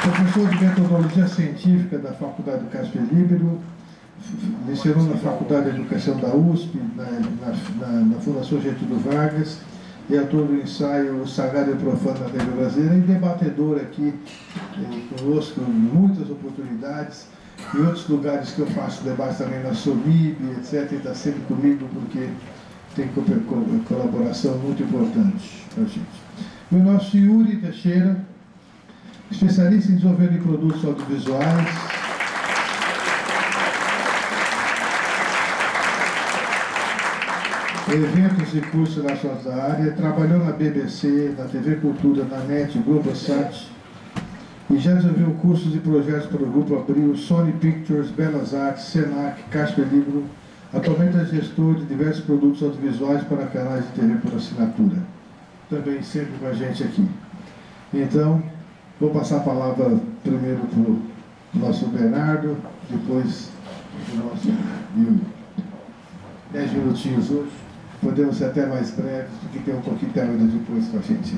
Professor de Metodologia Científica da Faculdade do Casper Libero, lecionou na Faculdade de Educação da USP, na Fundação Getúlio Vargas, e autor do ensaio O Sagrado e Profano na Língua Brasileira, e debatedor aqui conosco em muitas oportunidades, em outros lugares que eu faço debate também na SOMIB, etc., e está sempre comigo porque tem colaboração muito importante para a gente. E o nosso Yuri Teixeira, especialista em desenvolvimento de produtos audiovisuais, eventos e cursos relacionados à área, trabalhou na BBC, na TV Cultura, na NET, Globosat, e já desenvolveu cursos e projetos para o Grupo Abril, Sony Pictures, Belas Artes, Senac, Casper Libero. Atualmente é gestor de diversos produtos audiovisuais para canais de TV por assinatura. Também sempre com a gente aqui. Então, vou passar a palavra primeiro para o nosso Bernardo, depois para o nosso Yuri. 10 minutinhos hoje. Podemos ser até mais breves, porque tem um pouquinho de tempo depois com a gente.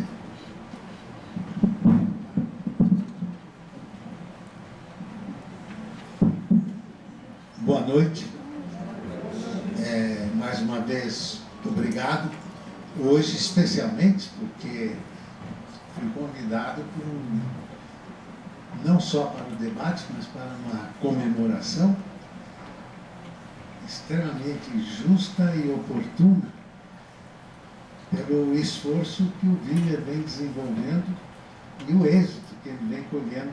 Boa noite. Mais uma vez, obrigado. Hoje, especialmente, porque fui convidado não só para o debate, mas para uma comemoração extremamente justa e oportuna pelo esforço que o Willer vem desenvolvendo e o êxito que ele vem colhendo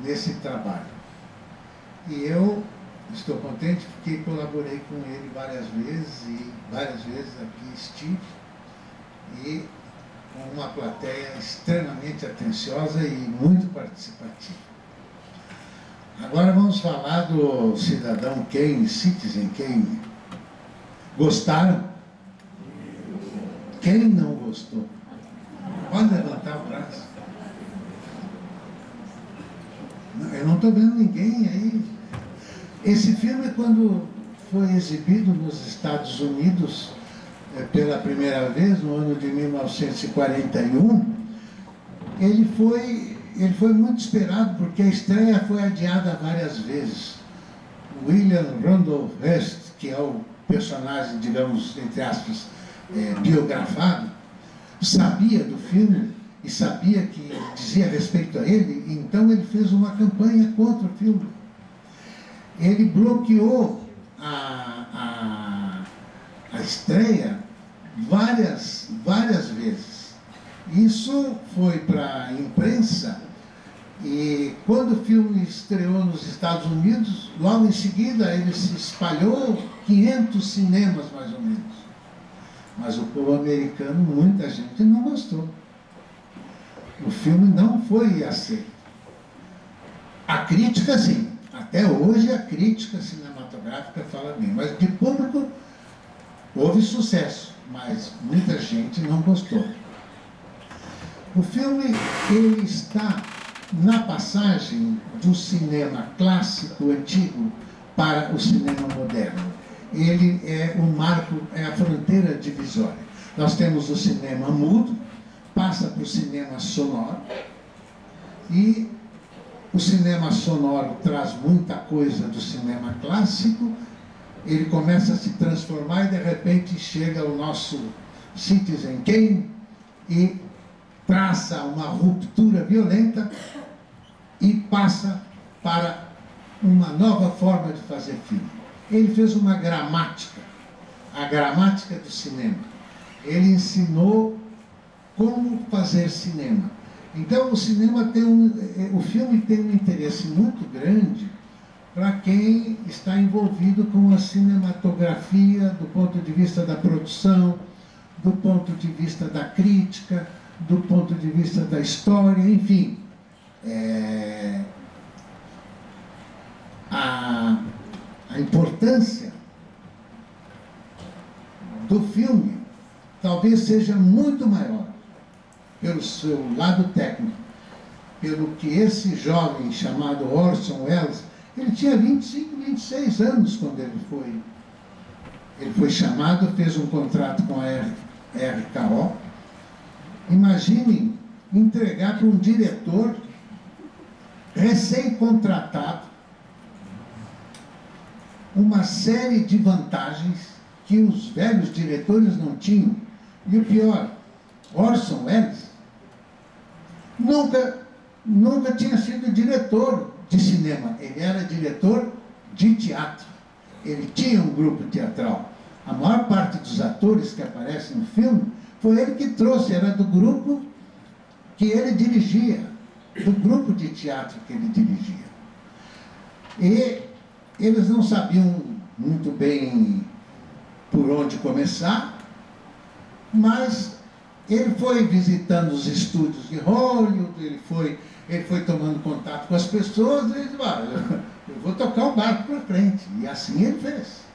nesse trabalho. E eu estou contente porque colaborei com ele várias vezes e várias vezes aqui estive e com uma plateia extremamente atenciosa e muito participativa. Agora vamos falar do cidadão Kane, Citizen Kane. Gostaram? Quem não gostou? Pode levantar o braço. Eu não estou vendo ninguém aí. Esse filme, quando foi exibido nos Estados Unidos pela primeira vez, no ano de 1941, ele foi muito esperado, porque a estreia foi adiada várias vezes. William Randolph Hearst, que é o personagem, digamos, entre aspas, biografado, sabia do filme e sabia que dizia respeito a ele, então ele fez uma campanha contra o filme. Ele bloqueou a estreia várias vezes. Isso foi para a imprensa e quando o filme estreou nos Estados Unidos, logo em seguida ele se espalhou 500 cinemas mais ou menos. Mas o povo americano, muita gente não gostou. O filme não foi aceito. A crítica, sim. Até hoje a crítica cinematográfica fala bem. Mas de público houve sucesso, mas muita gente não gostou. O filme, ele está na passagem do cinema clássico, antigo, para o cinema moderno. Ele é um marco, é a fronteira divisória. Nós temos o cinema mudo, passa para o cinema sonoro, e o cinema sonoro traz muita coisa do cinema clássico, ele começa a se transformar e de repente chega o nosso Citizen Kane e traça uma ruptura violenta e passa para uma nova forma de fazer filme. Ele fez uma gramática, a gramática do cinema. Ele ensinou como fazer cinema. Então o filme tem um interesse muito grande para quem está envolvido com a cinematografia do ponto de vista da produção, do ponto de vista da crítica, do ponto de vista da história, enfim. A importância do filme talvez seja muito maior pelo seu lado técnico, pelo que esse jovem chamado Orson Welles, ele tinha 25, 26 anos quando ele foi chamado, fez um contrato com a RKO. Imaginem entregar para um diretor recém-contratado, uma série de vantagens que os velhos diretores não tinham. E o pior, Orson Welles nunca tinha sido diretor de cinema, ele era diretor de teatro. Ele tinha um grupo teatral. A maior parte dos atores que aparecem no filme foi ele que trouxe, era do grupo que ele dirigia, do grupo de teatro que ele dirigia. E eles não sabiam muito bem por onde começar, mas ele foi visitando os estúdios de Hollywood, ele foi tomando contato com as pessoas, e ele disse, eu vou tocar o barco para frente. E assim ele fez.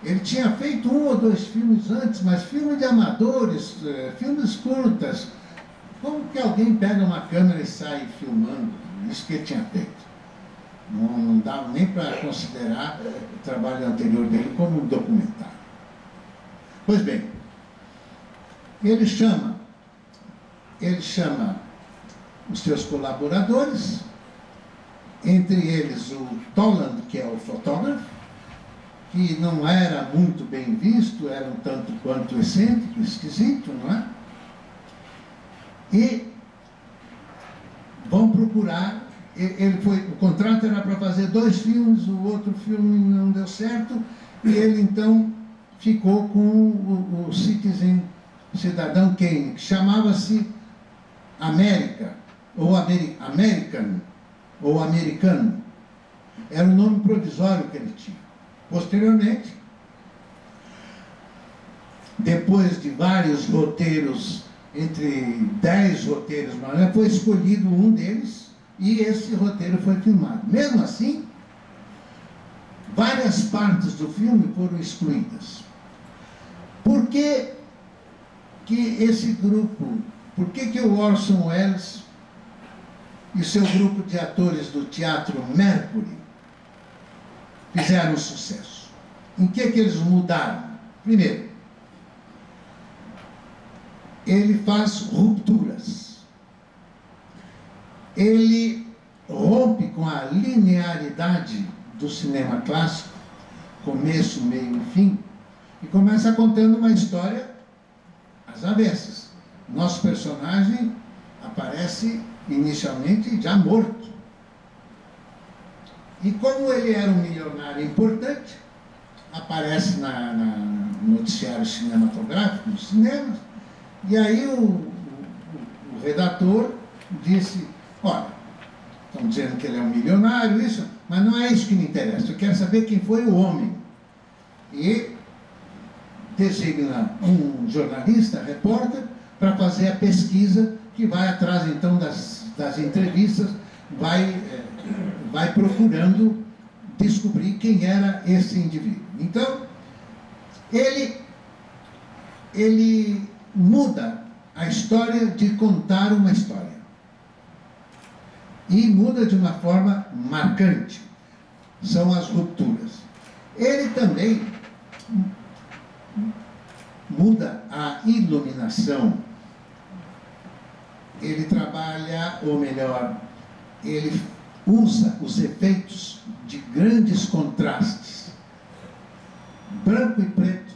Ele tinha feito 1 ou 2 filmes antes, mas filmes de amadores, filmes curtas. Como que alguém pega uma câmera e sai filmando? Isso que ele tinha feito. Não dava nem para considerar o trabalho anterior dele como um documentário. Pois bem, ele chama os seus colaboradores, entre eles o Toland, que é o fotógrafo, que não era muito bem visto, era um tanto quanto excêntrico, esquisito, não é? E vão procurar, o contrato era para fazer 2 filmes, o outro filme não deu certo, e ele então ficou com o Cidadão Kane, que chamava-se América, ou American, ou Americano. Era o nome provisório que ele tinha. Posteriormente, depois de vários roteiros, entre 10 roteiros, foi escolhido um deles e esse roteiro foi filmado. Mesmo assim, várias partes do filme foram excluídas. Por que esse grupo, por que o Orson Welles e seu grupo de atores do Teatro Mercury fizeram sucesso? Em que eles mudaram? Primeiro, ele faz rupturas. Ele rompe com a linearidade do cinema clássico, começo, meio e fim, e começa contando uma história às avessas. Nosso personagem aparece inicialmente já morto. E como ele era um milionário importante, aparece no noticiário cinematográfico, nos cinemas, e aí o redator disse, olha, estão dizendo que ele é um milionário, isso, mas não é isso que me interessa, eu quero saber quem foi o homem. E designa um jornalista, repórter, para fazer a pesquisa que vai atrás, então, das entrevistas, vai procurando descobrir quem era esse indivíduo. Então, ele muda a história de contar uma história. E muda de uma forma marcante. São as rupturas. Ele também muda a iluminação. Ele trabalha, ou melhor, ele usa os efeitos de grandes contrastes. Branco e preto,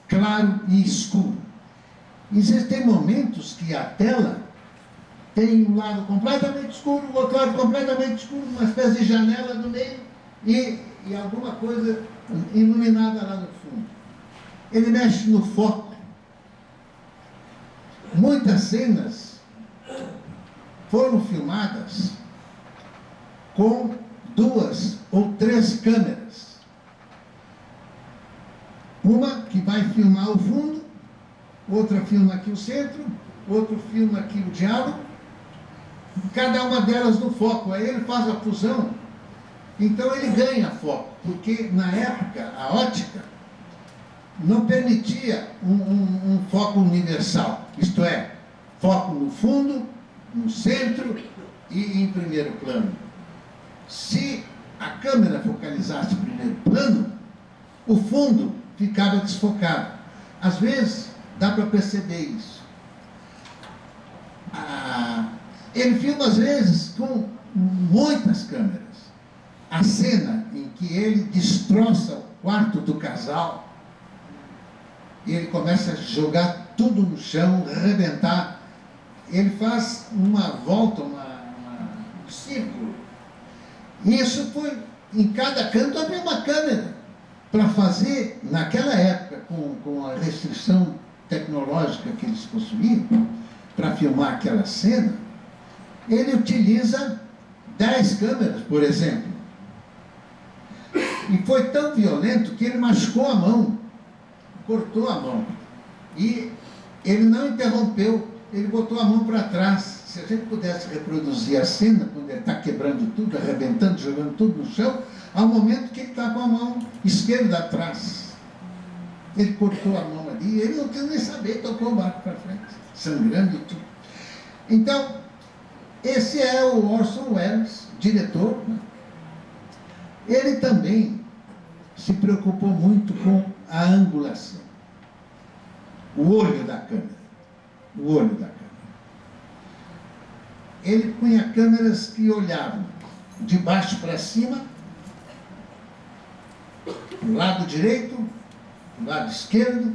claro e escuro. Existem momentos que a tela tem um lado completamente escuro, o outro lado completamente escuro, uma espécie de janela no meio e alguma coisa iluminada lá no fundo. Ele mexe no foco. Muitas cenas foram filmadas com 2 ou 3 câmeras. Uma que vai filmar o fundo, outra filma aqui o centro, outro filma aqui o diálogo, cada uma delas no foco. Aí ele faz a fusão, então ele ganha foco, porque na época a ótica não permitia um foco universal, isto é, foco no fundo, no centro e em primeiro plano. Se a câmera focalizasse o primeiro plano, o fundo ficava desfocado. Às vezes, dá para perceber isso. Ele filma, às vezes, com muitas câmeras. A cena em que ele destroça o quarto do casal, e ele começa a jogar tudo no chão, arrebentar. Ele faz uma volta, um círculo. Isso foi, em cada canto havia uma câmera, para fazer, naquela época, com a restrição tecnológica que eles possuíam, para filmar aquela cena, ele utiliza 10 câmeras, por exemplo. E foi tão violento que ele machucou a mão, cortou a mão. E ele não interrompeu, ele botou a mão para trás. Se a gente pudesse reproduzir a cena, quando ele está quebrando tudo, arrebentando, jogando tudo no chão, há um momento que ele está com a mão esquerda atrás. Ele cortou a mão ali, ele não quis nem saber, tocou o barco para frente, sangrando e tudo. Então, esse é o Orson Welles, diretor, né? Ele também se preocupou muito com a angulação. O olho da câmera. O olho da câmera. Ele punha câmeras que olhavam de baixo para cima, do lado direito, do lado esquerdo,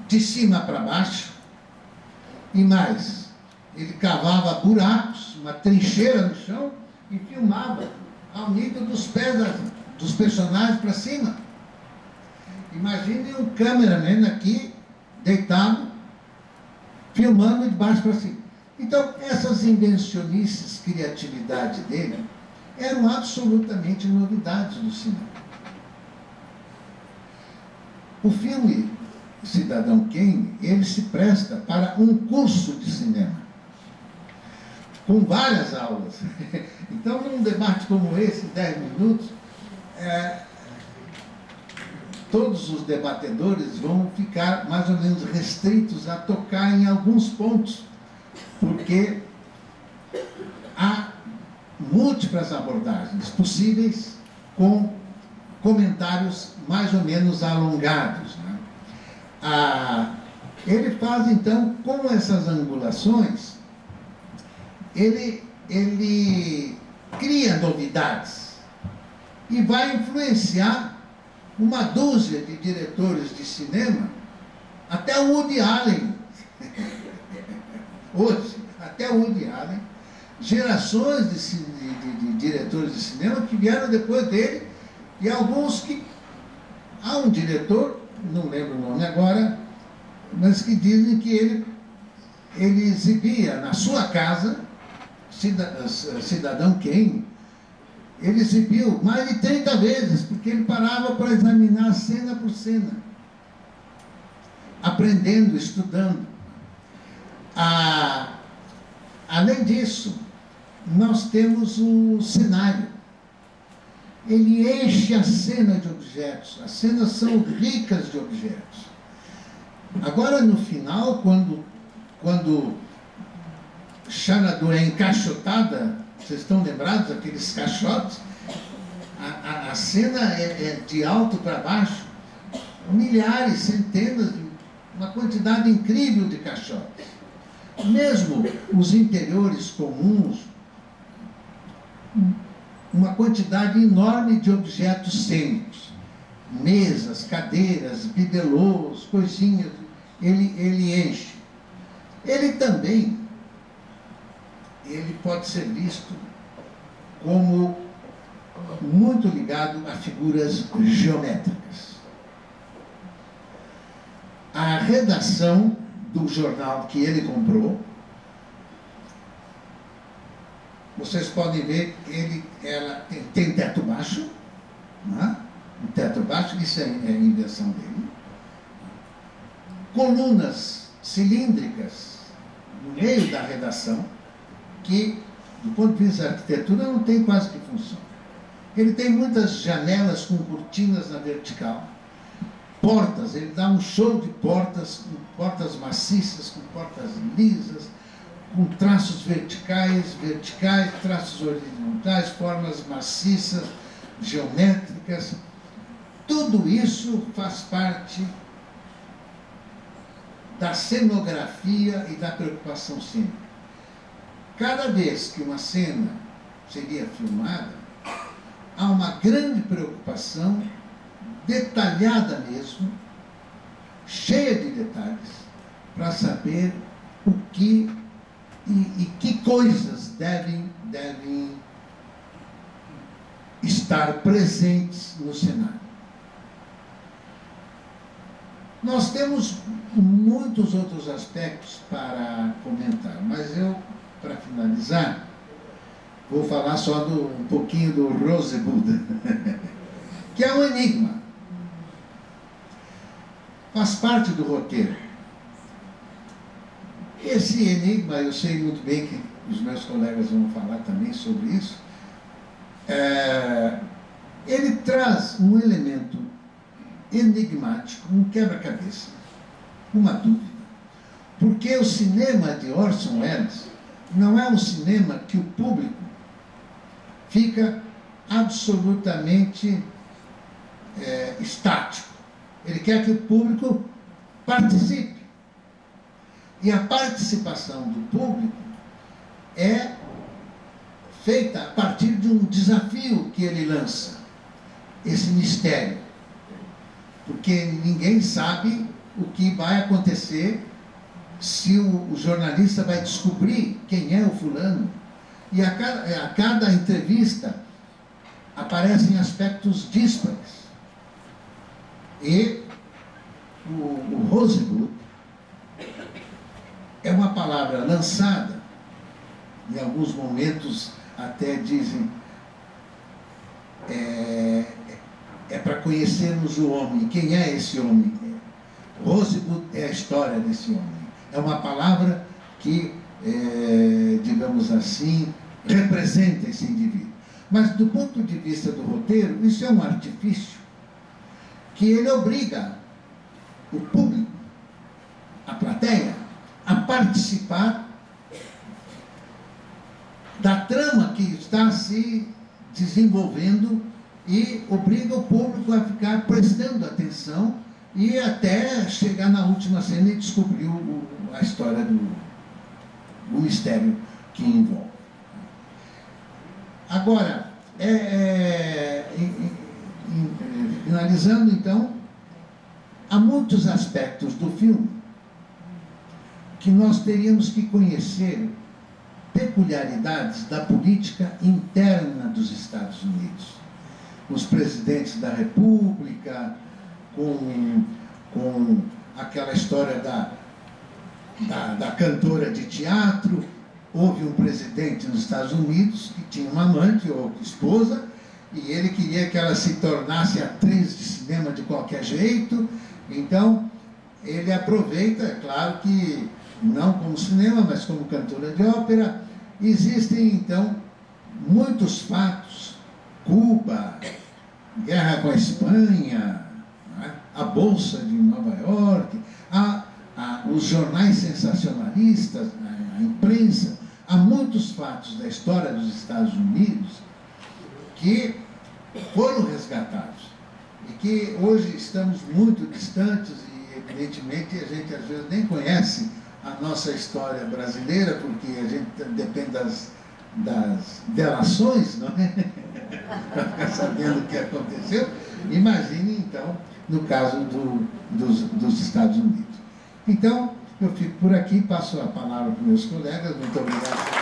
de cima para baixo, e mais, ele cavava buracos, uma trincheira no chão, e filmava ao nível dos pés dos personagens para cima. Imagine um cameraman aqui, deitado, filmando de baixo para cima. Então, essas invencionices, criatividade dele, eram absolutamente novidades do cinema. O filme Cidadão Kane, ele se presta para um curso de cinema, com várias aulas. Então, num debate como esse, 10 minutos, todos os debatedores vão ficar mais ou menos restritos a tocar em alguns pontos, porque há múltiplas abordagens possíveis com comentários mais ou menos alongados, né? Ele faz, então, com essas angulações, ele cria novidades e vai influenciar uma dúzia de diretores de cinema, até o Woody Allen, hoje, até o Woody Allen, gerações de diretores de cinema que vieram depois dele, e alguns que... Há um diretor, não lembro o nome agora, mas que dizem que ele exibia na sua casa, Cidadão Kane, ele exibiu mais de 30 vezes, porque ele parava para examinar cena por cena, aprendendo, estudando. Além disso, nós temos o cenário. Ele enche a cena de objetos. As cenas são ricas de objetos. Agora, no final, quando Xanadu é encaixotada, vocês estão lembrados daqueles caixotes? A cena é de alto para baixo, milhares, centenas, uma quantidade incrível de caixotes. Mesmo os interiores comuns, uma quantidade enorme de objetos cênicos, mesas, cadeiras, bibelôs, coisinhas, ele enche. Ele também, ele pode ser visto como muito ligado a figuras geométricas. A redação do jornal que ele comprou, vocês podem ver, ela tem teto baixo, né? Um teto baixo, isso é invenção dele. Colunas cilíndricas no meio da redação, que, do ponto de vista da arquitetura, não tem quase que função. Ele tem muitas janelas com cortinas na vertical. Portas, ele dá um show de portas, com portas maciças, com portas lisas, com traços verticais, traços horizontais, formas maciças, geométricas. Tudo isso faz parte da cenografia e da preocupação cênica. cada vez que uma cena seria filmada, há uma grande preocupação, detalhada mesmo, cheia de detalhes, para saber o que e que coisas devem estar presentes no cenário. Nós temos muitos outros aspectos para comentar, mas eu, para finalizar, vou falar só um pouquinho do Rosebud, que é um enigma. Faz parte do roteiro. Esse enigma, eu sei muito bem que os meus colegas vão falar também sobre isso, ele traz um elemento enigmático, um quebra-cabeça, uma dúvida. Porque o cinema de Orson Welles não é um cinema que o público fica absolutamente estático. Ele quer que o público participe. E a participação do público é feita a partir de um desafio que ele lança, esse mistério. Porque ninguém sabe o que vai acontecer se o jornalista vai descobrir quem é o fulano. E a cada entrevista aparecem aspectos díspares. E o Rosebud é uma palavra lançada, em alguns momentos até dizem, é para conhecermos o homem. Quem é esse homem? Rosebud é a história desse homem. É uma palavra que, digamos assim, representa esse indivíduo. Mas do ponto de vista do roteiro, isso é um artifício que ele obriga o público, a plateia, a participar da trama que está se desenvolvendo e obriga o público a ficar prestando atenção e até chegar na última cena e descobrir a história do mistério que envolve. Agora, finalizando então, há muitos aspectos do filme que nós teríamos que conhecer, peculiaridades da política interna dos Estados Unidos. Os presidentes da República, com aquela história da cantora de teatro. Houve um presidente nos Estados Unidos que tinha uma amante ou esposa, e ele queria que ela se tornasse atriz de cinema de qualquer jeito. Então, ele aproveita, é claro que não como cinema, mas como cantora de ópera. Existem, então, muitos fatos. Cuba, guerra com a Espanha, né? A Bolsa de Nova York, os jornais sensacionalistas, a imprensa. Há muitos fatos da história dos Estados Unidos que foram resgatados e que hoje estamos muito distantes e, evidentemente, a gente às vezes nem conhece a nossa história brasileira, porque a gente depende das delações, não é? Para ficar sabendo o que aconteceu. Imagine, então, no caso dos Estados Unidos. Então, eu fico por aqui, passo a palavra para os meus colegas. Muito obrigado.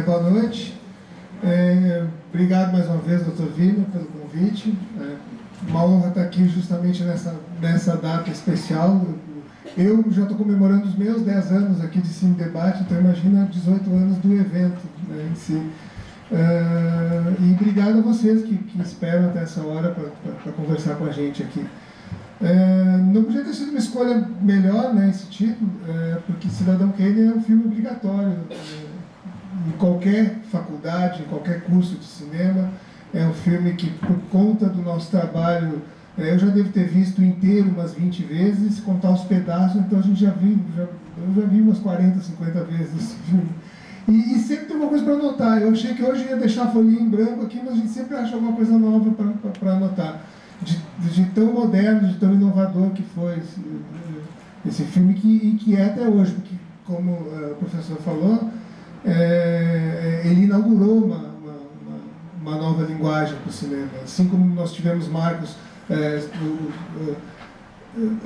Boa noite. Obrigado mais uma vez, Dr. Vina, pelo convite. Uma honra estar aqui justamente nessa data especial. Eu já estou comemorando os meus 10 anos aqui de Cine Debate, então imagina 18 anos do evento, né, em si. E obrigado a vocês que esperam até essa hora para conversar com a gente aqui. Não podia ter sido uma escolha melhor, né, esse título, porque Cidadão Kane é um filme obrigatório em qualquer faculdade, em qualquer curso de cinema. É um filme que, por conta do nosso trabalho, eu já devo ter visto inteiro umas 20 vezes, contar os pedaços, então a gente eu já vi umas 40, 50 vezes esse filme. E sempre tem uma coisa para anotar. Eu achei que hoje ia deixar a folhinha em branco aqui, mas a gente sempre acha alguma coisa nova para anotar. de tão moderno, de tão inovador que foi esse filme e que é até hoje, porque, como o professor falou, ele inaugurou uma nova linguagem para o cinema. Assim como nós tivemos marcos,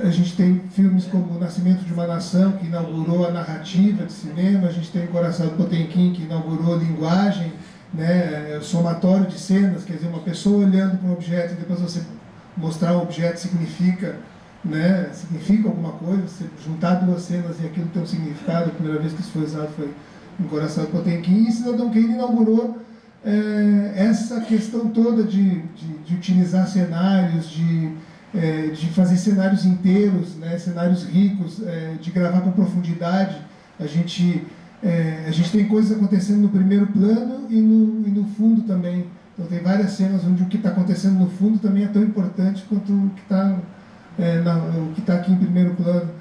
a gente tem filmes como O Nascimento de uma Nação, que inaugurou a narrativa de cinema, a gente tem O Coração do Potemkin, que inaugurou a linguagem, né, o somatório de cenas, quer dizer, uma pessoa olhando para um objeto e depois você mostrar o objeto significa, né, significa alguma coisa, você juntar duas cenas e aquilo tem um significado. A primeira vez que isso foi usado foi no Coração do Potemkin, e Cidadão Kane inaugurou essa questão toda de utilizar cenários, de fazer cenários inteiros, né, cenários ricos, de gravar com profundidade. A gente tem coisas acontecendo no primeiro plano e no fundo também. Então tem várias cenas onde o que está acontecendo no fundo também é tão importante quanto o que está aqui em primeiro plano.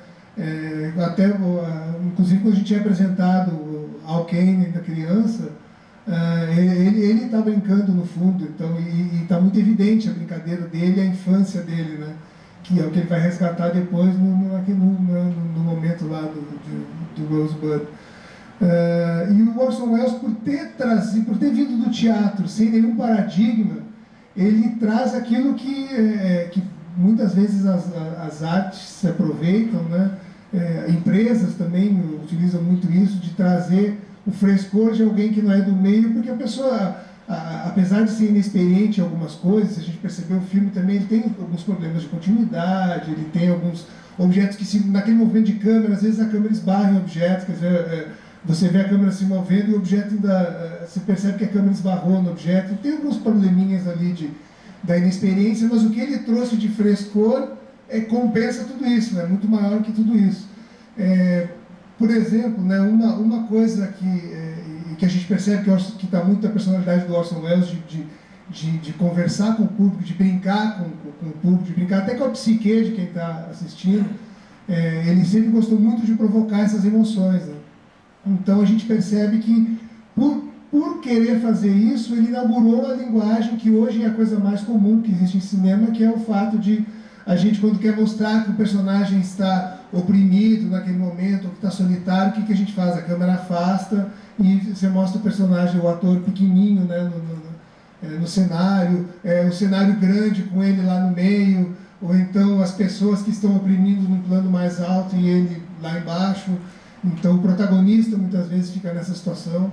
Inclusive, quando a gente é apresentado ao Kane da criança, ele está brincando no fundo, então, e está muito evidente a brincadeira dele, a infância dele, né? Que é o que ele vai resgatar depois no momento lá do Rosebud. E o Orson Welles, por ter vindo do teatro sem nenhum paradigma, ele traz aquilo que muitas vezes as artes se aproveitam, né? Empresas também utilizam muito isso, de trazer o frescor de alguém que não é do meio, porque a pessoa, apesar de ser inexperiente em algumas coisas, se a gente perceber o filme também, ele tem alguns problemas de continuidade, ele tem alguns objetos que, naquele movimento de câmera, às vezes a câmera esbarra em objetos, quer dizer, você vê a câmera se movendo e o objeto ainda, você percebe que a câmera esbarrou no objeto, tem alguns probleminhas ali da inexperiência, mas o que ele trouxe de frescor compensa tudo isso, né? Muito maior que tudo isso. Por exemplo, né, uma coisa que a gente percebe que está muito da personalidade do Orson Welles, de conversar com o público, de brincar com o público, de brincar até com a psique de quem está assistindo, ele sempre gostou muito de provocar essas emoções, né? Então a gente percebe que, por querer fazer isso, ele inaugurou a linguagem que hoje é a coisa mais comum que existe em cinema, que é o fato de a gente, quando quer mostrar que o personagem está oprimido naquele momento, ou que está solitário, o que a gente faz? A câmera afasta e você mostra o personagem, o ator pequenininho, né, no cenário, o cenário grande com ele lá no meio, ou então as pessoas que estão oprimindo num plano mais alto e ele lá embaixo. Então o protagonista muitas vezes fica nessa situação,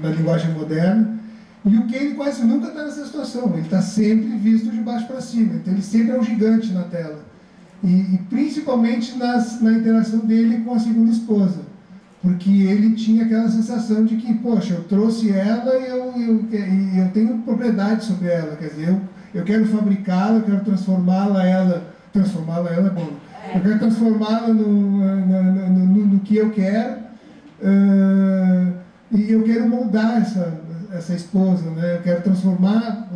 na linguagem moderna. E o Kane quase nunca está nessa situação, ele está sempre visto de baixo para cima, então ele sempre é um gigante na tela. E principalmente na interação dele com a segunda esposa, porque ele tinha aquela sensação de que, poxa, eu trouxe ela e eu tenho propriedade sobre ela, quer dizer, eu quero fabricá-la, eu quero transformá-la é bom, eu quero transformá-la no que eu quero, e eu quero moldar essa esposa, né? Eu quero transformar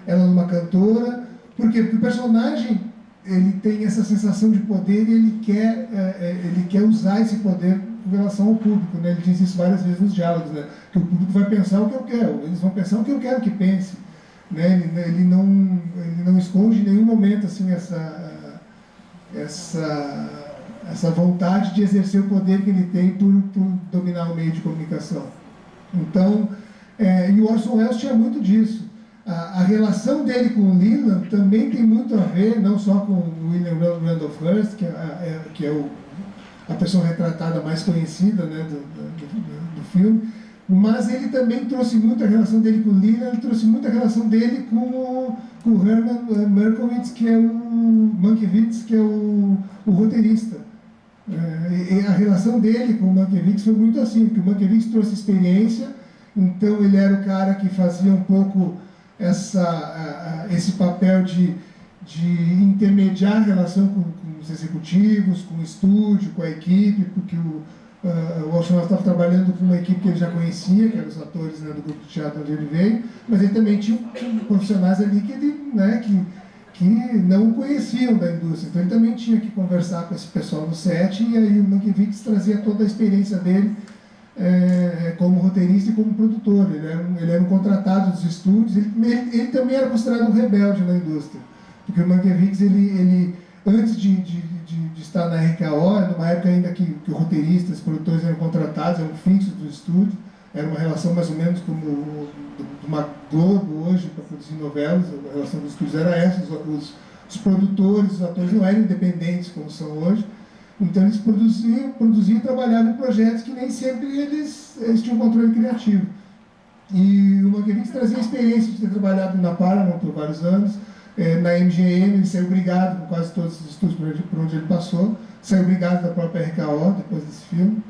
ela numa cantora. Por quê? Porque o personagem, ele tem essa sensação de poder e ele quer usar esse poder em relação ao público, né? Ele diz isso várias vezes nos diálogos, né? Que o público vai pensar o que eu quero, eles vão pensar o que eu quero que pense, né? Ele não esconde em nenhum momento assim, essa vontade de exercer o poder que ele tem por dominar o meio de comunicação. Então, e o Orson Welles tinha muito disso. A relação dele com o Leland também tem muito a ver, não só com o William Randolph Hearst, que é a pessoa retratada mais conhecida, né, do filme, mas ele também trouxe muito a relação dele com o Leland, ele trouxe muito a relação dele com o Herman Mankiewicz, que é o roteirista. E a relação dele com o Mankiewicz foi muito assim, porque o Mankiewicz trouxe experiência, então ele era o cara que fazia um pouco esse papel de intermediar a relação com os executivos, com o estúdio, com a equipe, porque o Orson Welles estava trabalhando com uma equipe que ele já conhecia, que eram os atores, né, do grupo de teatro onde ele veio, mas ele também tinha profissionais ali que não o conheciam da indústria, então ele também tinha que conversar com esse pessoal no set, e aí o Mankiewicz trazia toda a experiência dele como roteirista e como produtor. Ele era um contratado dos estúdios. Ele também era considerado um rebelde na indústria, porque o Mankiewicz, ele antes de estar na RKO, numa época ainda que roteiristas, produtores eram contratados, eram fixos do estúdio, era uma relação mais ou menos como uma Globo hoje para produzir novelas. A relação dos estúdios era essa. Os produtores, os atores não eram independentes como são hoje. Então eles produziam e trabalhavam em projetos que nem sempre eles tinham controle criativo. E o Mankiewicz trazia a experiência de ter trabalhado na Paramount por vários anos, na MGM. Ele saiu brigado com quase todos os estúdios por onde ele passou, saiu brigado da própria RKO depois desse filme,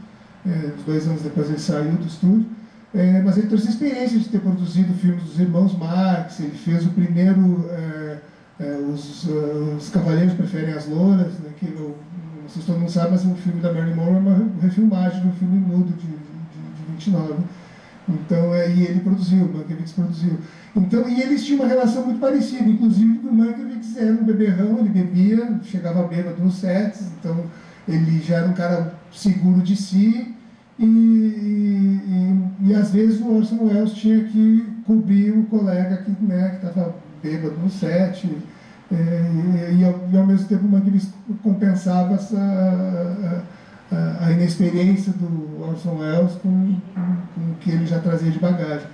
uns 2 anos depois ele saiu do estúdio. Mas ele trouxe a experiência de ter produzido filmes dos irmãos Marx. Ele fez o primeiro, os Cavaleiros Preferem as Louras, né, que não sei se todo mundo sabe, mas o filme da Marilyn Monroe é uma refilmagem de um filme mudo de 29. Então, e ele produziu, o Mankiewicz produziu. Então, e eles tinham uma relação muito parecida, inclusive o Mankiewicz era um beberrão, ele bebia, chegava bêbado nos sets, então ele já era um cara seguro de si, e às vezes o Orson Welles tinha que cobrir o colega que estava bêbado no set, e ao mesmo tempo o Mankiewicz compensava a inexperiência do Orson Welles com o que ele já trazia de bagagem.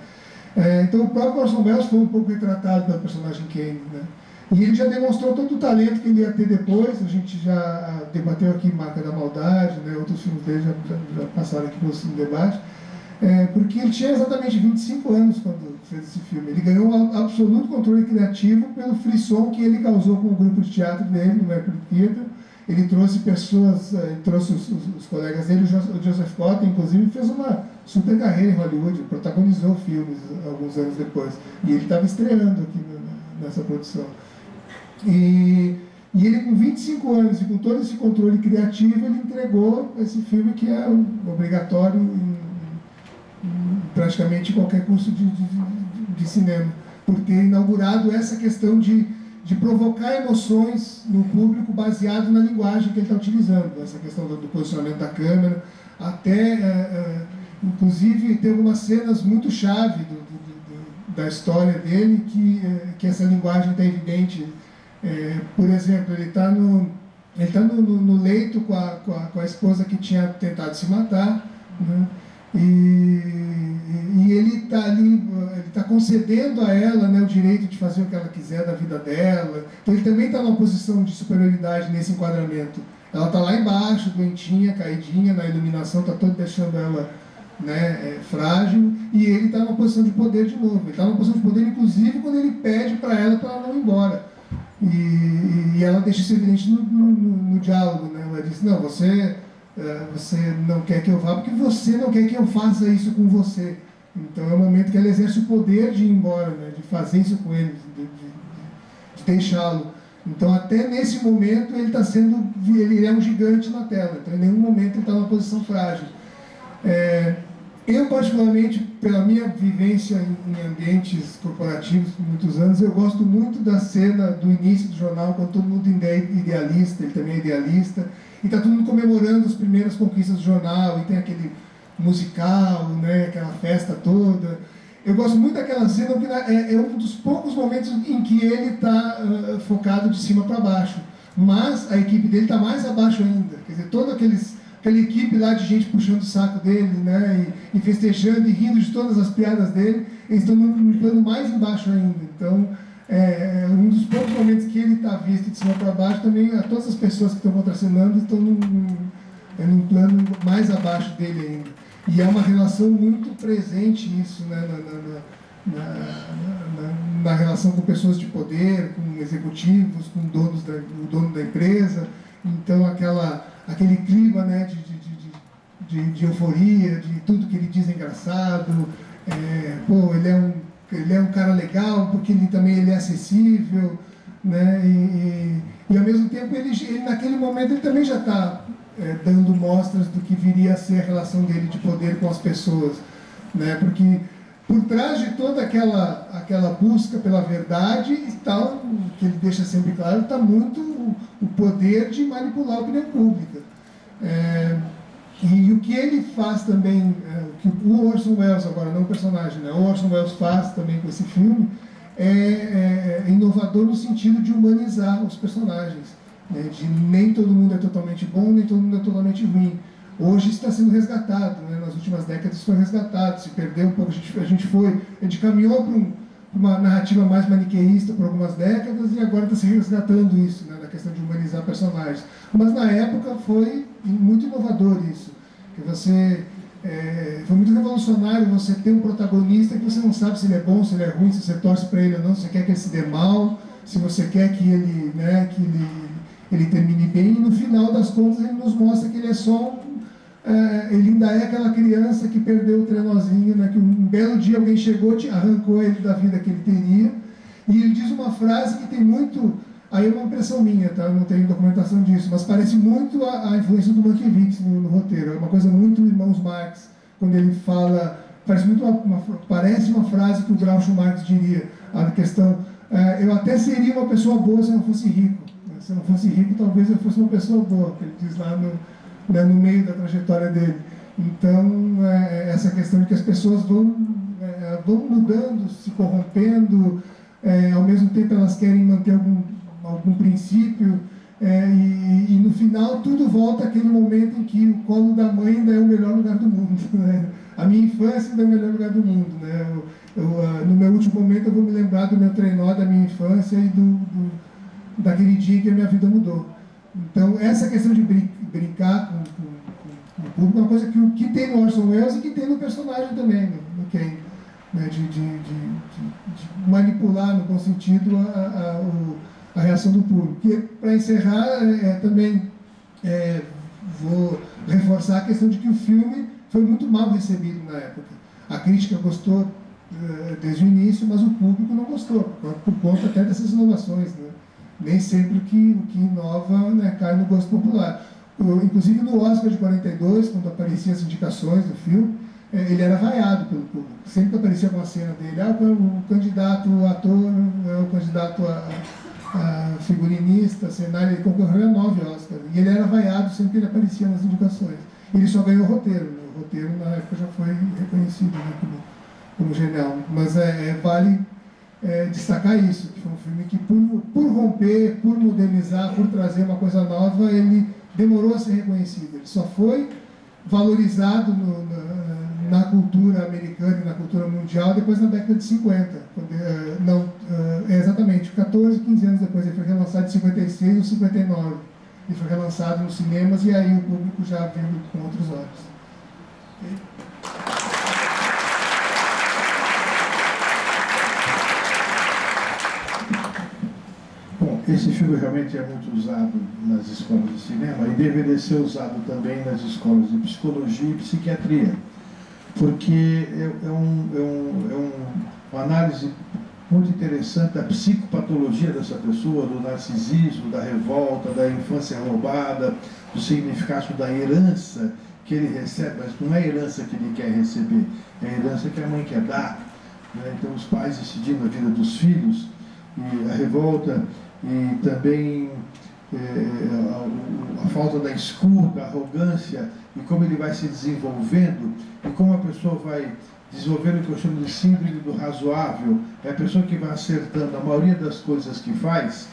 Então o próprio Orson Welles foi um pouco retratado pelo personagem Kane, né? E ele já demonstrou todo o talento que ele ia ter depois. A gente já debateu aqui Marca da Maldade, né? Outros filmes dele já passaram aqui pelo debate, porque ele tinha exatamente 25 anos quando fez esse filme. Ele ganhou um absoluto controle criativo pelo frisson que ele causou com o grupo de teatro dele, no Mercury Theatre. Ele trouxe pessoas, trouxe os colegas dele. O Joseph Cotten, inclusive, fez uma super carreira em Hollywood, protagonizou filmes alguns anos depois. E ele estava estreando aqui nessa produção. E ele, com 25 anos e com todo esse controle criativo, ele entregou esse filme que é obrigatório em praticamente qualquer curso de cinema, por ter inaugurado essa questão de provocar emoções no público baseado na linguagem que ele está utilizando, essa questão do posicionamento da câmera, até, inclusive, tem algumas cenas muito chave da história dele que essa linguagem está evidente. Por exemplo, ele está no leito com a esposa que tinha tentado se matar, né? E ele está ali, ele está concedendo a ela, né, o direito de fazer o que ela quiser da vida dela. Então ele também está numa posição de superioridade nesse enquadramento. Ela está lá embaixo, doentinha, caidinha, na iluminação, está todo deixando ela, né, frágil, e ele está numa posição de poder de novo. Ele está numa posição de poder, inclusive, quando ele pede para ela não ir embora. E ela deixa isso evidente no diálogo, né? Ela diz: não, você não quer que eu vá porque você não quer que eu faça isso com você. Então é o momento que ela exerce o poder de ir embora, né? De fazer isso com ele, de deixá-lo. Então até nesse momento ele é um gigante na tela. Então em nenhum momento ele está numa posição frágil. Eu, particularmente, pela minha vivência em ambientes corporativos por muitos anos, eu gosto muito da cena do início do jornal, quando todo mundo é idealista, ele também é idealista, e está todo mundo comemorando as primeiras conquistas do jornal, e tem aquele musical, né, aquela festa toda. Eu gosto muito daquela cena porque é um dos poucos momentos em que ele está focado de cima para baixo, mas a equipe dele está mais abaixo ainda. Quer dizer, toda aquela equipe lá de gente puxando o saco dele, né, e festejando e rindo de todas as piadas dele, eles estão num plano mais embaixo ainda. Então, um dos poucos momentos que ele está visto de cima para baixo, também todas as pessoas que estão contracenando estão num plano mais abaixo dele ainda. E é uma relação muito presente isso, né, na relação com pessoas de poder, com executivos, com o dono da empresa. Então, aquele clima, né, de euforia, de tudo que ele diz é engraçado. Ele é um cara legal porque ele é acessível, né, e ao mesmo tempo ele naquele momento ele também já está dando mostras do que viria a ser a relação dele de poder com as pessoas, né, porque por trás de toda aquela busca pela verdade e tal, que ele deixa sempre claro, está muito o poder de manipular a opinião pública. E o que ele faz também, o que o Orson Welles, agora não o personagem, né? O Orson Welles faz também com esse filme, é inovador no sentido de humanizar os personagens, né? De nem todo mundo é totalmente bom, nem todo mundo é totalmente ruim. Hoje está sendo resgatado, né? Nas últimas décadas foi resgatado, se perdeu um pouco, a gente caminhou para uma narrativa mais maniqueísta por algumas décadas e agora está se resgatando isso, né? Na questão de humanizar personagens. Mas na época foi muito inovador isso, que foi muito revolucionário você ter um protagonista que você não sabe se ele é bom, se ele é ruim, se você torce para ele ou não, se você quer que ele se dê mal, se você quer que ele, né, ele termine bem, e no final das contas ele nos mostra que ele é só ele ainda é aquela criança que perdeu o trenozinho, né, que um belo dia alguém chegou, arrancou ele da vida que ele teria, e ele diz uma frase que tem muito, aí é uma impressão minha, tá? Não tenho documentação disso, mas parece muito a influência do Mankiewicz no roteiro, é uma coisa muito Irmãos Marx, quando ele fala, parece uma frase que o Groucho Marx diria, a questão, eu até seria uma pessoa boa se eu não fosse rico, se eu não fosse rico talvez eu fosse uma pessoa boa, que ele diz lá no meio da trajetória dele. Então, essa questão de que as pessoas vão mudando, se corrompendo, ao mesmo tempo elas querem manter algum princípio, e no final tudo volta àquele momento em que o colo da mãe ainda é o melhor lugar do mundo, né? A minha infância ainda é o melhor lugar do mundo, né? No meu último momento eu vou me lembrar do meu trenó da minha infância e daquele dia que a minha vida mudou. Então, essa questão de brincar com o público é uma coisa que tem no Orson Welles e que tem no personagem também, no Ken, né? De manipular, no bom sentido, a reação do público. E, para encerrar, também vou reforçar a questão de que o filme foi muito mal recebido na época. A crítica gostou desde o início, mas o público não gostou, por conta até dessas inovações, né? Nem sempre o que inova, né, cai no gosto popular. Inclusive no Oscar de 42, quando apareciam as indicações do filme, ele era vaiado pelo público. Sempre que aparecia uma cena dele, o candidato a ator, o candidato a figurinista, cenário, ele concorreu a 9 Oscars. E ele era vaiado sempre que ele aparecia nas indicações. Ele só ganhou o roteiro. Né? O roteiro, na época, já foi reconhecido, né, como genial. Mas vale destacar isso, que foi um filme que, por romper, por modernizar, por trazer uma coisa nova, ele demorou a ser reconhecido. Ele só foi valorizado na cultura americana e na cultura mundial depois na década de 50. Exatamente, 14, 15 anos depois. Ele foi relançado em 56 ou 59. Ele foi relançado nos cinemas e aí o público já viu com outros olhos. Esse filme realmente é muito usado nas escolas de cinema e deveria ser usado também nas escolas de psicologia e psiquiatria, porque uma análise muito interessante da psicopatologia dessa pessoa, do narcisismo, da revolta, da infância roubada, do significado da herança que ele recebe, mas não é a herança que ele quer receber, é a herança que a mãe quer dar, né? Então os pais decidindo a vida dos filhos, e a revolta e também a falta da escuta, a arrogância, e como ele vai se desenvolvendo, e como a pessoa vai desenvolvendo o que eu chamo de síndrome do razoável. É a pessoa que vai acertando a maioria das coisas que faz,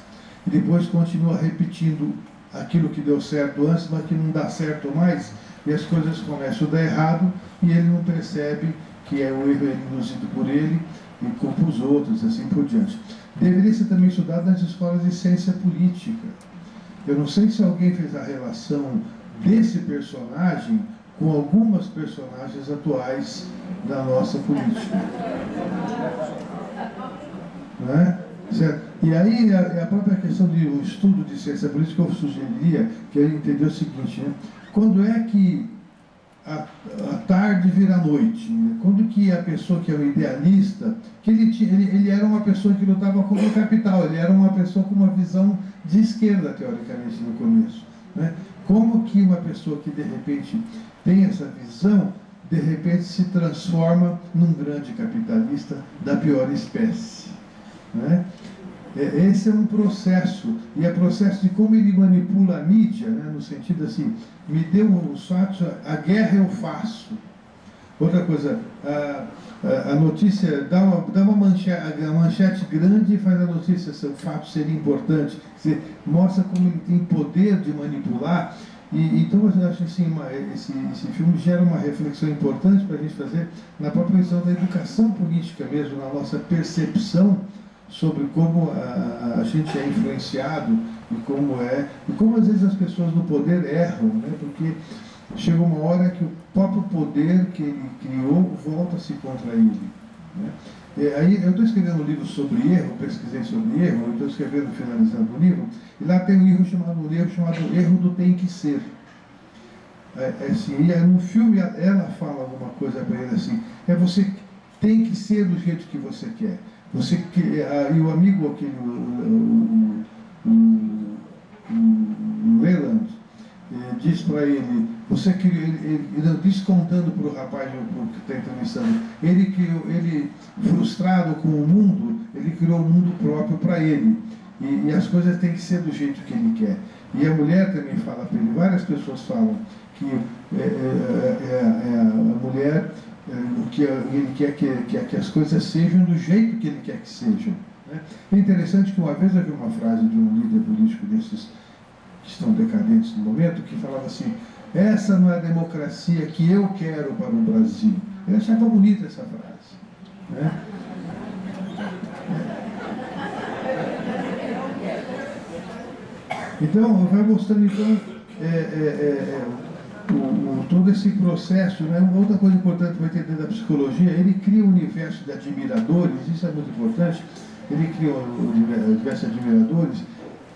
e depois continua repetindo aquilo que deu certo antes, mas que não dá certo mais, e as coisas começam a dar errado, e ele não percebe que é o erro induzido por ele, e culpa os outros, assim por diante. Deveria ser também estudado nas escolas de ciência política. Eu não sei se alguém fez a relação desse personagem com algumas personagens atuais da nossa política. Não é? Certo? E aí a própria questão do estudo de ciência política, eu sugeriria que ele entender o seguinte, né? Quando é que a tarde vira noite, né? Quando que a pessoa que é o idealista, que ele era uma pessoa que lutava contra o capital, ele era uma pessoa com uma visão de esquerda, teoricamente, no começo, né? Como que uma pessoa que de repente tem essa visão, de repente se transforma num grande capitalista da pior espécie, né? Esse é um processo, e é processo de como ele manipula a mídia, né, no sentido assim, me deu os fatos, a guerra eu faço. Outra coisa, a notícia dá uma manchete grande e faz a notícia, o fato ser importante. Quer dizer, mostra como ele tem poder de manipular. Então, eu acho assim, esse filme gera uma reflexão importante para a gente fazer na própria questão da educação política mesmo, na nossa percepção sobre como a gente é influenciado e como às vezes as pessoas no poder erram, né? Porque chega uma hora que o próprio poder que ele criou volta-se contra ele, né? E aí eu estou escrevendo um livro sobre erro, pesquisei sobre erro, eu estou escrevendo, finalizando o livro, e lá tem um erro chamado erro do tem que ser. Assim, e no filme ela fala alguma coisa para ele assim, você tem que ser do jeito que você quer. E o amigo, aquele, o Leland, diz para ele, ele descontando para o rapaz que está entrevistando, ele frustrado com o mundo, ele criou um mundo próprio para ele. E as coisas têm que ser do jeito que ele quer. E a mulher também fala para ele, várias pessoas falam que a mulher, que ele quer que as coisas sejam do jeito que ele quer que sejam, né? É interessante que uma vez eu vi uma frase de um líder político desses que estão decadentes no momento, que falava assim, essa não é a democracia que eu quero para o Brasil. Eu achava bonita essa frase, né? Então, vai mostrando todo esse processo, né? Uma outra coisa importante para entender da psicologia, ele cria um universo de admiradores, isso é muito importante, ele cria um universo de admiradores,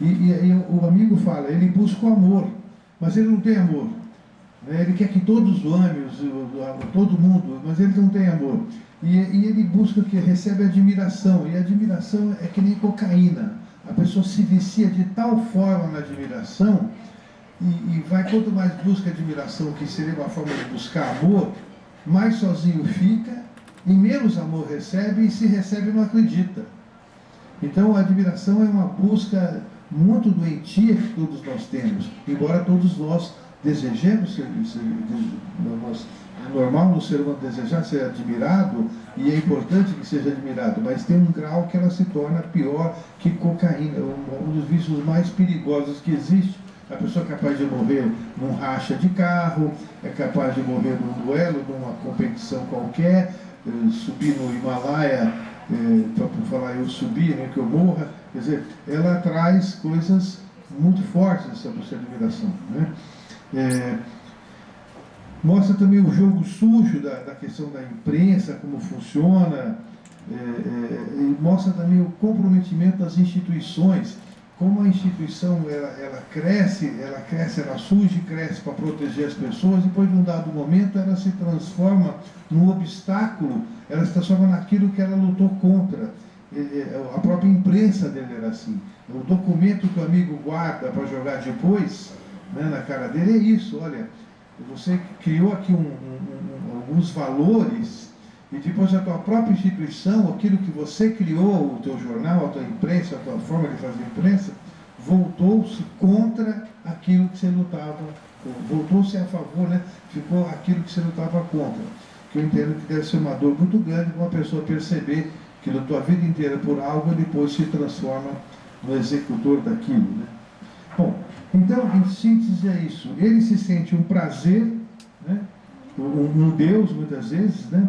e o amigo fala, ele busca o amor, mas ele não tem amor, né? Ele quer que todos o amem, todo mundo, mas ele não tem amor. E ele busca que recebe admiração, e a admiração é que nem cocaína. A pessoa se vicia de tal forma na admiração, e vai quanto mais busca admiração, que seria uma forma de buscar amor, mais sozinho fica, e menos amor recebe, e se recebe não acredita. Então a admiração é uma busca muito doentia que todos nós temos, embora todos nós desejemos ser, é normal no ser humano desejar ser admirado, e é importante que seja admirado, mas tem um grau que ela se torna pior que cocaína, um dos vícios mais perigosos que existe. A pessoa é capaz de morrer num racha de carro, é capaz de morrer num duelo, numa competição qualquer, subir no Himalaia, para falar eu subi, né, que eu morra. Quer dizer, ela traz coisas muito fortes sobre essa admiração, né? Mostra também o jogo sujo da questão da imprensa, como funciona, e mostra também o comprometimento das instituições, como a instituição ela cresce, ela surge e cresce para proteger as pessoas, depois de um dado momento ela se transforma num obstáculo, ela se transforma naquilo que ela lutou contra. A própria imprensa dele era assim. O documento que o amigo guarda para jogar depois, né, na cara dele, é isso, olha, você criou aqui alguns valores, e depois a tua própria instituição, aquilo que você criou, o teu jornal, a tua imprensa, a tua forma de fazer imprensa, voltou-se contra aquilo que você lutava, voltou-se a favor, né? Ficou aquilo que você lutava contra. Que eu entendo que deve ser uma dor muito grande para uma pessoa perceber que lutou a vida inteira por algo e depois se transforma no executor daquilo, né? Bom, então, em síntese é isso. Ele se sente um prazer, né? Um Deus, muitas vezes, né?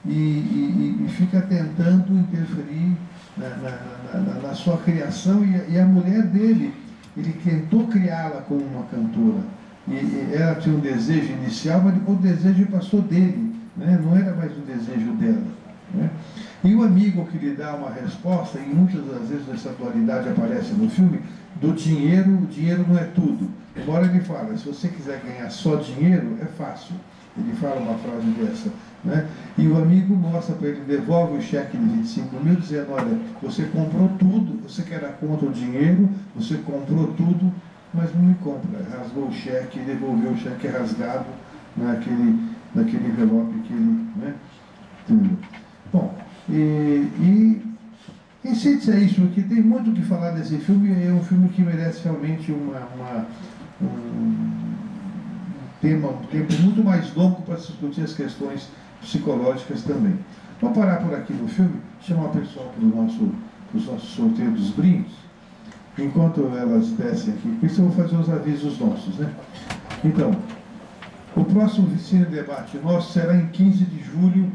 E fica tentando interferir na sua criação, e a mulher dele, ele tentou criá-la como uma cantora, e ela tinha um desejo inicial, mas depois o desejo passou dele, né? Não era mais um desejo dela, né? E o amigo que lhe dá uma resposta, e muitas das vezes essa dualidade aparece no filme, do dinheiro, o dinheiro não é tudo. Embora ele fale, se você quiser ganhar só dinheiro, é fácil. Ele fala uma frase dessa, né? E o amigo mostra para ele, devolve o cheque de 25 mil, dizendo, olha, você comprou tudo, você que era contra o dinheiro, você comprou tudo, mas não me compra. Rasgou o cheque, devolveu o cheque rasgado naquele envelope que ele, né? Tudo. Bom, e Em síntese é isso, porque tem muito o que falar desse filme, é um filme que merece realmente um tempo muito mais longo para discutir as questões psicológicas também. Vou parar por aqui no filme, chamar o pessoal para os nossos sorteios dos brindes. Enquanto elas descem aqui, por isso eu vou fazer os avisos nossos, né? Então, o próximo Cine Debate nosso será em 15 de julho,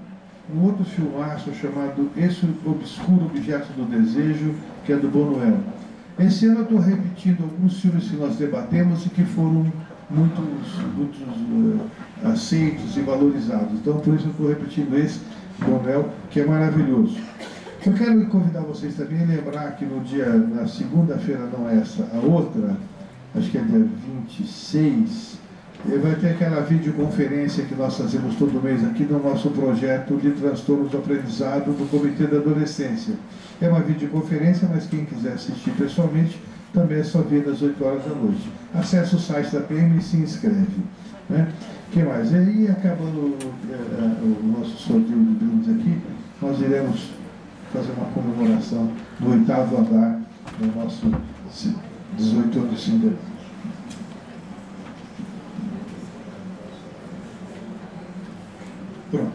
um outro filmaço chamado Esse Obscuro Objeto do Desejo, que é do Buñuel. Esse ano eu estou repetindo alguns filmes que nós debatemos e que foram muitos aceitos e valorizados. Então, por isso eu estou repetindo esse, Buñuel, que é maravilhoso. Eu quero convidar vocês também a lembrar que na segunda-feira, não essa, a outra, acho que é dia 26, vai ter aquela videoconferência que nós fazemos todo mês aqui no nosso projeto de transtornos do aprendizado do Comitê da Adolescência. É uma videoconferência, mas quem quiser assistir pessoalmente também é só vir às 8 horas da noite. Acesse o site da PM e se inscreve. Né? O que mais? E aí, acabando o nosso sorteio de brindes aqui, nós iremos fazer uma comemoração do 8º andar do nosso 18 anos de Cine. Pronto.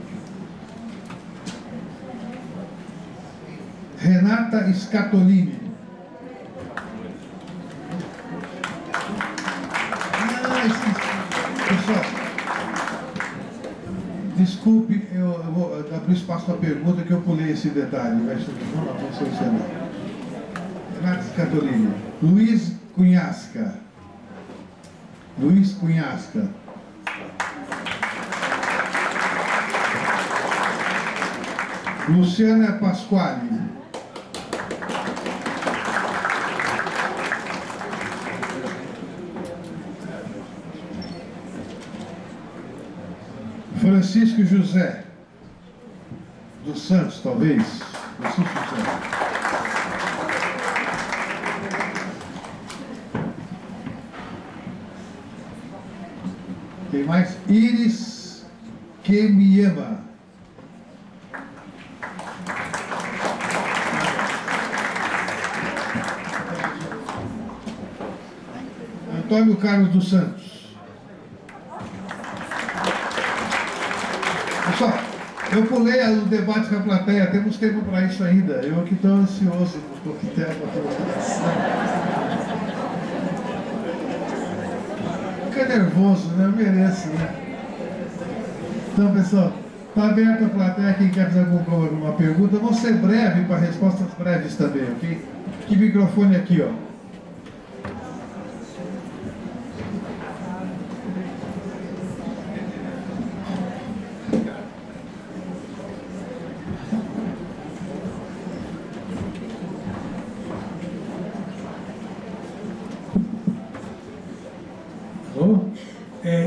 Renata Scatolini. Pessoal, desculpe, eu vou abrir espaço para a pergunta que eu pulei esse detalhe. Vai subir, vamos solucionar. Renata Scatolini. Luiz Cunhasca. Luiz Cunhasca. Luciana Pasquale. Francisco José dos Santos, talvez. Francisco José. Tem mais? Iris Kemiema. Antônio Carlos dos Santos. Pessoal, eu pulei o debate com a plateia, temos tempo para isso ainda. Eu aqui estou ansioso por coquetel para fica nervoso, né? Eu mereço, né? Então, pessoal, está aberta a plateia, quem quer fazer alguma pergunta. Eu vou ser breve para respostas breves também, ok? Que microfone aqui, ó.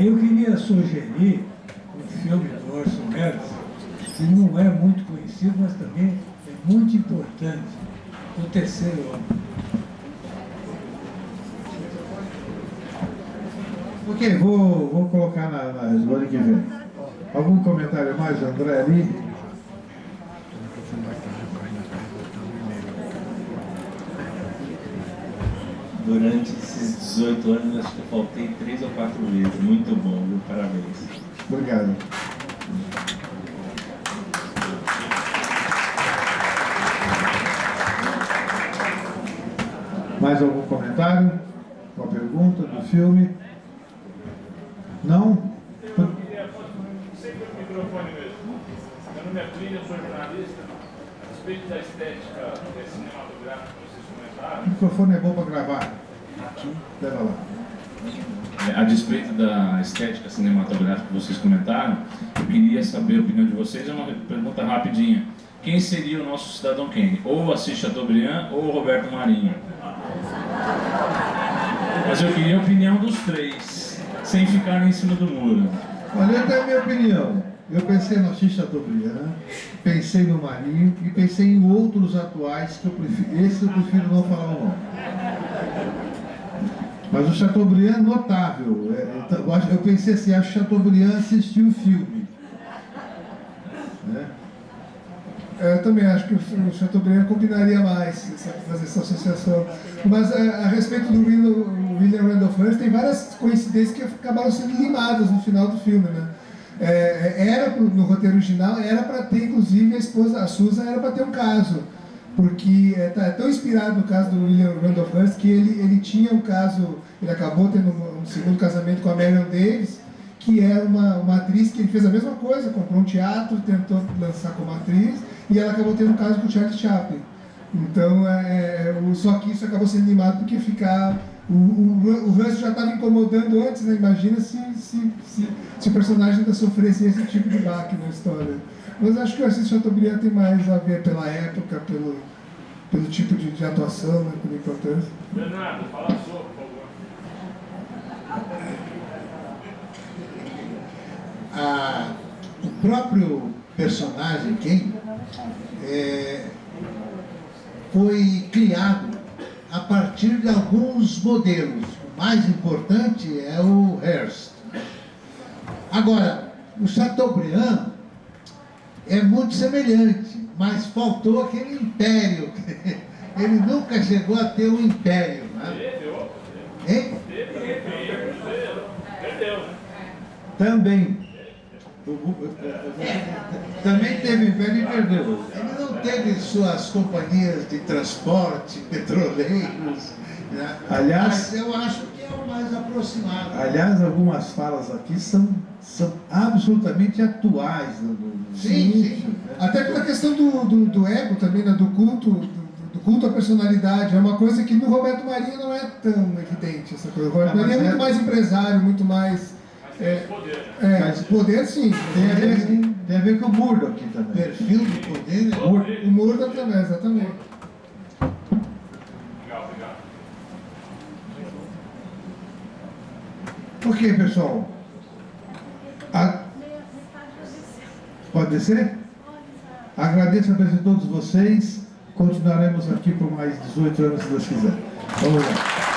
Eu queria sugerir um filme do Orson Welles, que não é muito conhecido, mas também é muito importante, O Terceiro Homem. Ok, vou colocar na semana que vem. Algum comentário mais, André, ali? Durante esses 18 anos, acho que eu faltei 3 ou 4 vezes. Muito bom, viu? Parabéns. Obrigado. Mais algum comentário? Uma pergunta do filme? Não? Sempre o microfone mesmo. Meu nome é Plínio, eu sou jornalista. A respeito da estética cinematográfica que vocês comentaram. O microfone é bom para gravar. Leva lá. A despeito da estética cinematográfica que vocês comentaram, eu queria saber a opinião de vocês. É uma pergunta rapidinha. Quem seria o nosso Cidadão Kane? Ou Assis Chateaubriand ou Roberto Marinho? Mas eu queria a opinião dos três, sem ficar em cima do muro. Olha, eu tenho a minha opinião. Eu pensei no Assis Chateaubriand, pensei no Marinho e pensei em outros atuais que eu prefiro. Esse eu prefiro não falar o nome. Mas o Chateaubriand é notável. Eu pensei assim, acho que Chateaubriand assistiu o filme. Né? Eu também acho que o Chateaubriand combinaria mais fazer essa associação. Mas a respeito do William Randolph Hearst, tem várias coincidências que acabaram sendo limadas no final do filme, né? No roteiro original, era para ter, inclusive, a esposa, a Susan, era para ter um caso. Porque é tão inspirado no caso do William Randolph Hearst que ele tinha um caso, ele acabou tendo um segundo casamento com a Marion Davies, que era uma atriz que ele fez a mesma coisa, comprou um teatro, tentou lançar como atriz, e ela acabou tendo um caso com o Charlie Chaplin. Então, só que isso acabou sendo limado porque o Hearst já estava incomodando antes, né? Imagina se o personagem ainda sofresse esse tipo de baque na história. Mas acho que o Assis Chateaubriand tem mais a ver pela época, pelo tipo de atuação, né? Pela importância. Bernardo, fala sobre, por favor. O próprio personagem, Ken, foi criado a partir de alguns modelos. O mais importante é o Hearst. Agora, o Chateaubriand é muito semelhante, mas faltou aquele império. Ele nunca chegou a ter um império. Né? Hein? Perdeu, né? Também. Também teve império e perdeu. Ele não teve suas companhias de transporte, petroleiros. Né? Aliás, mas eu acho que é o mais aproximado. aliás, algumas falas aqui são absolutamente atuais. Sim. Até pela questão do ego também, né? do culto à personalidade. É uma coisa que no Roberto Marinho não é tão evidente, essa coisa. O Roberto Marinho é muito mais empresário, muito mais... Mas poder sim. Tem a ver com o Murdoch aqui também. Perfil de poder, né? O Murdoch também, exatamente. Legal, obrigado. Ok, pessoal. Pode descer? Agradeço a presença de todos vocês. Continuaremos aqui por mais 18 anos, se Deus quiser. Vamos lá.